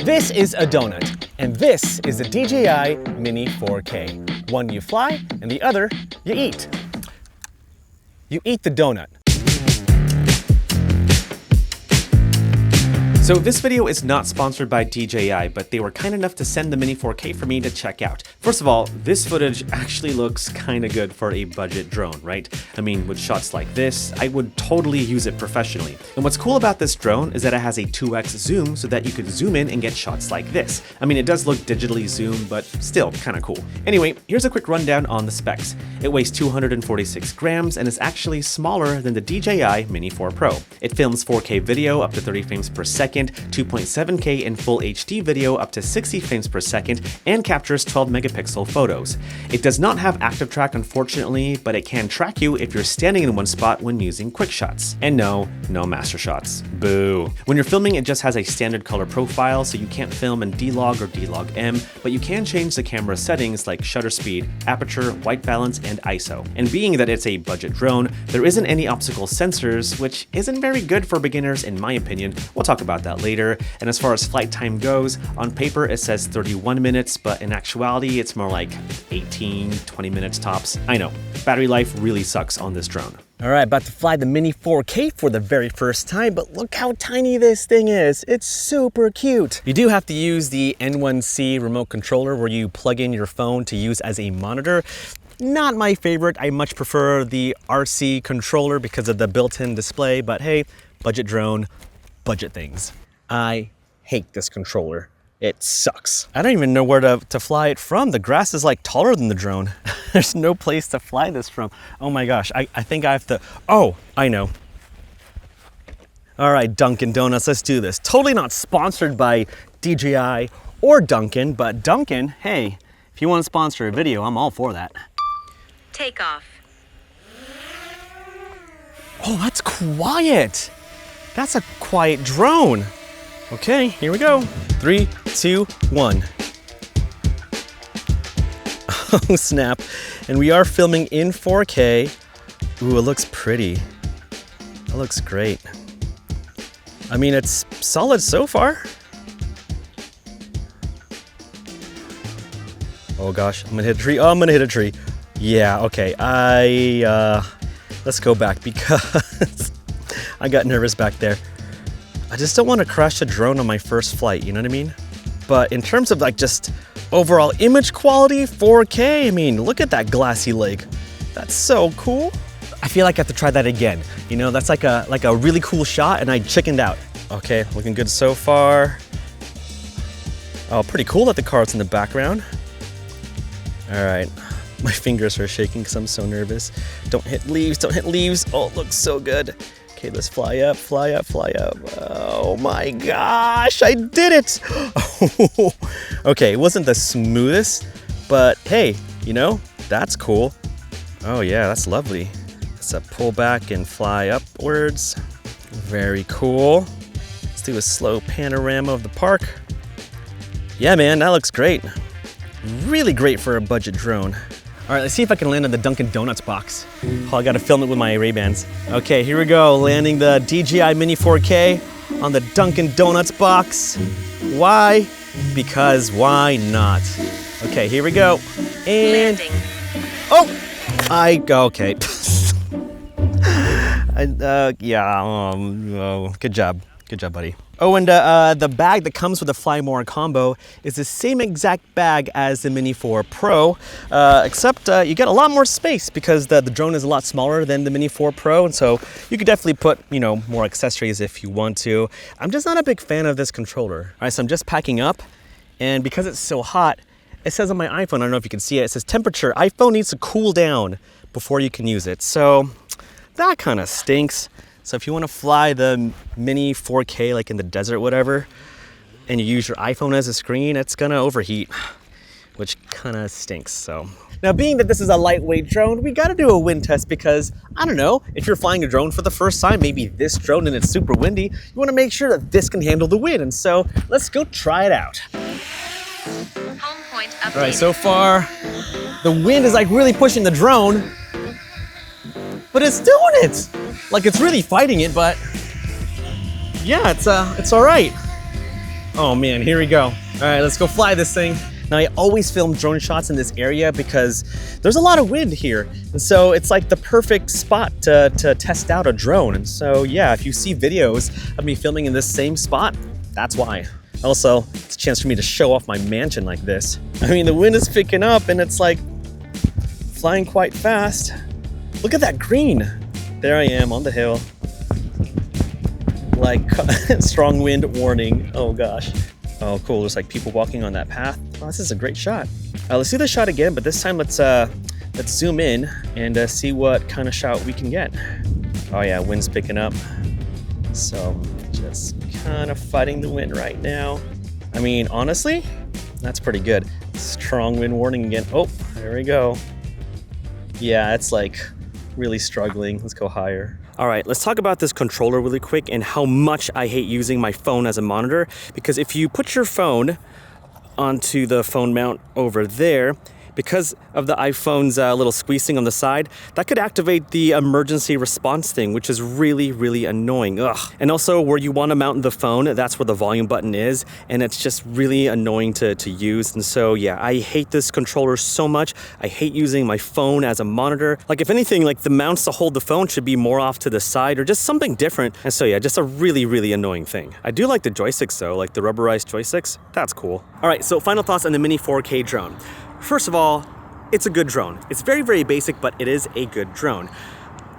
This is a donut, and this is the DJI Mini 4K. One you fly, and the other you eat. You eat the donut. So this video is not sponsored by DJI, but they were kind enough to send the Mini 4K for me to check out. First of all, this footage actually looks kind of good for a budget drone, right? I mean, with shots like this, I would totally use it professionally. And what's cool about this drone is that it has a 2x zoom so that you could zoom in and get shots like this. I mean, it does look digitally zoomed, but still kind of cool. Anyway, here's a quick rundown on the specs. It weighs 246 grams and is actually smaller than the DJI Mini 4 Pro. It films 4K video up to 30 frames per second, 2.7K in full HD video up to 60 frames per second, and captures 12 megapixel photos. It does not have active track, unfortunately, but it can track you if you're standing in one spot when using quick shots. And no master shots. Boo. When you're filming, it just has a standard color profile, so you can't film in D-Log or D-Log-M, but you can change the camera settings like shutter speed, aperture, white balance, and ISO. And being that it's a budget drone, there isn't any optical sensors, which isn't very good for beginners in my opinion. We'll talk about that later. And as far as flight time goes, on paper it says 31 minutes, but in actuality it's more like 18, 20 minutes tops. I know, battery life really sucks on this drone. All right, about to fly the Mini 4K for the very first time, but look how tiny this thing is. It's super cute. You do have to use the N1C remote controller where you plug in your phone to use as a monitor. Not my favorite. I much prefer the RC controller because of the built-in display, but hey, budget drone, budget things. I hate this controller. It sucks. I don't even know where to fly it from. The grass is like taller than the drone. There's no place to fly this from. Oh my gosh, I think I have to, oh, I know. All right, Dunkin' Donuts, let's do this. Totally not sponsored by DJI or Dunkin', but Dunkin', hey, if you want to sponsor a video, I'm all for that. Take off. Oh, that's quiet. That's a quiet drone. Okay, here we go. 3, 2, 1. Oh, snap. And we are filming in 4K. Ooh, it looks pretty. It looks great. I mean, it's solid so far. Oh gosh, I'm gonna hit a tree. Oh, I'm gonna hit a tree. Yeah, okay. Let's go back because I got nervous back there. I just don't want to crash a drone on my first flight, you know what I mean? But in terms of like just overall image quality, 4K, I mean, look at that glassy lake. That's so cool. I feel like I have to try that again. You know, that's like a really cool shot and I chickened out. Okay, looking good so far. Oh, pretty cool that the car's in the background. All right, my fingers are shaking because I'm so nervous. Don't hit leaves, don't hit leaves. Oh, it looks so good. Okay, let's fly up, fly up, fly up. Oh my gosh, I did it! Okay, it wasn't the smoothest, but hey, you know, that's cool. Oh yeah, that's lovely. Let's pull back and fly upwards. Very cool. Let's do a slow panorama of the park. Yeah, man, that looks great. Really great for a budget drone. All right, let's see if I can land on the Dunkin' Donuts box. Oh, I gotta film it with my Ray-Bans. Okay, here we go, landing the DJI Mini 4K on the Dunkin' Donuts box. Why? Because why not? Okay, here we go. And Landing. Oh, okay. Good job. Good job, buddy. Oh, and the bag that comes with the Fly More combo is the same exact bag as the Mini 4 Pro, except you get a lot more space because the drone is a lot smaller than the Mini 4 Pro, and so you could definitely put, you know, more accessories if you want to. I'm just not a big fan of this controller. All right, so I'm just packing up, and because it's so hot, it says on my iPhone, I don't know if you can see it, it says temperature, iPhone needs to cool down before you can use it. So that kind of stinks. So if you want to fly the Mini 4K like in the desert or whatever, and you use your iPhone as a screen, it's gonna overheat, which kind of stinks. So now, being that this is a lightweight drone, we got to do a wind test because, I don't know, if you're flying a drone for the first time, maybe this drone and it's super windy, you want to make sure that this can handle the wind. And so let's go try it out. Home point updated. All right, so far the wind is like really pushing the drone, but it's doing it. Like it's really fighting it, but yeah, it's all right. Oh man, here we go. All right, let's go fly this thing. Now, I always film drone shots in this area because there's a lot of wind here. And so it's like the perfect spot to test out a drone. And so yeah, if you see videos of me filming in this same spot, that's why. Also, it's a chance for me to show off my mansion like this. I mean, the wind is picking up and it's like flying quite fast. Look at that green. There I am on the hill. Like strong wind warning. Oh gosh. Oh cool, there's like people walking on that path. Oh, this is a great shot. Let's do the shot again, but this time let's zoom in and see what kind of shot we can get. Oh yeah, wind's picking up. So just kind of fighting the wind right now. I mean, honestly, that's pretty good. Strong wind warning again. Oh, there we go. Yeah, it's like really struggling. Let's go higher. All right, let's talk about this controller really quick and how much I hate using my phone as a monitor. Because if you put your phone onto the phone mount over there, because of the iPhone's little squeezing on the side, that could activate the emergency response thing, which is really, really annoying. Ugh. And also where you want to mount the phone, that's where the volume button is, and it's just really annoying to use. And so yeah, I hate this controller so much. I hate using my phone as a monitor. Like if anything, like the mounts to hold the phone should be more off to the side or just something different. And so yeah, just a really, really annoying thing. I do like the joysticks though, like the rubberized joysticks. That's cool. All right, so final thoughts on the Mini 4K drone. First of all, it's a good drone. It's very, very basic, but it is a good drone.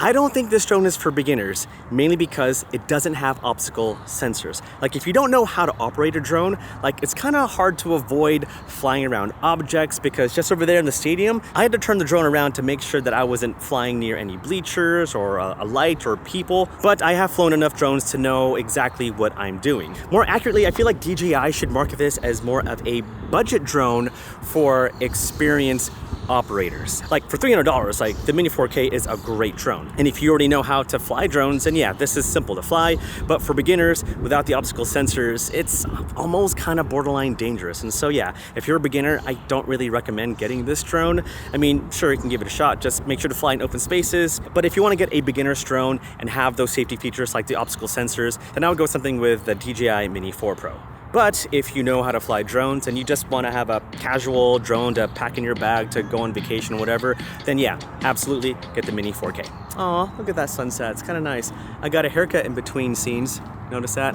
I don't think this drone is for beginners, mainly because it doesn't have obstacle sensors. Like if you don't know how to operate a drone, like it's kind of hard to avoid flying around objects because just over there in the stadium, I had to turn the drone around to make sure that I wasn't flying near any bleachers or a light or people, but I have flown enough drones to know exactly what I'm doing. More accurately, I feel like DJI should market this as more of a budget drone for experienced operators. Like for $300, like the Mini 4K is a great drone. And if you already know how to fly drones, then yeah, this is simple to fly. But for beginners, without the obstacle sensors, it's almost kind of borderline dangerous. And so yeah, if you're a beginner, I don't really recommend getting this drone. I mean, sure, you can give it a shot. Just make sure to fly in open spaces. But if you want to get a beginner's drone and have those safety features like the obstacle sensors, then I would go something with the DJI Mini 4 Pro. But if you know how to fly drones and you just want to have a casual drone to pack in your bag to go on vacation or whatever, then yeah, absolutely get the Mini 4K. Aw, look at that sunset. It's kind of nice. I got a haircut in between scenes. Notice that?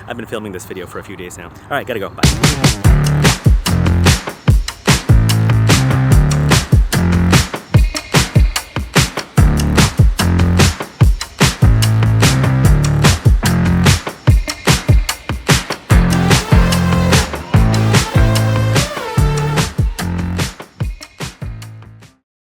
I've been filming this video for a few days now. All right, gotta go. Bye.